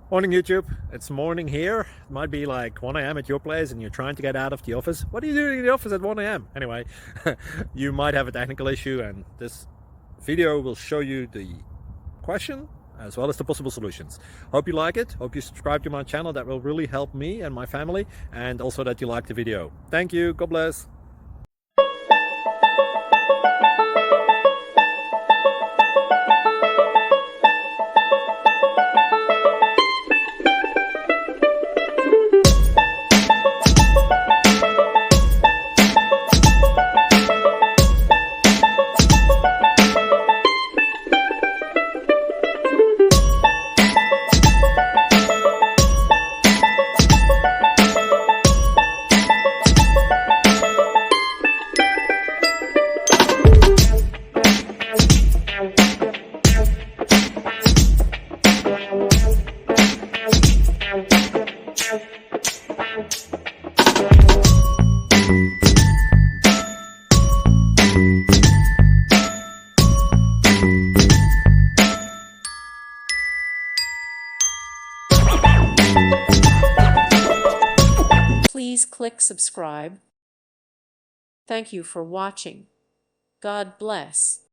Morning YouTube, it's morning here. It might be like 1 a.m. at your place and you're trying to get out of the office. What are you doing in the office at 1 a.m.? Anyway, you might have a technical issue and this video will show you the question as well as the possible solutions. Hope you like it, hope you subscribe to my channel. That will really help me and my family, and also that you like the video. Thank you, God bless. Please click subscribe. Thank you for watching. God bless.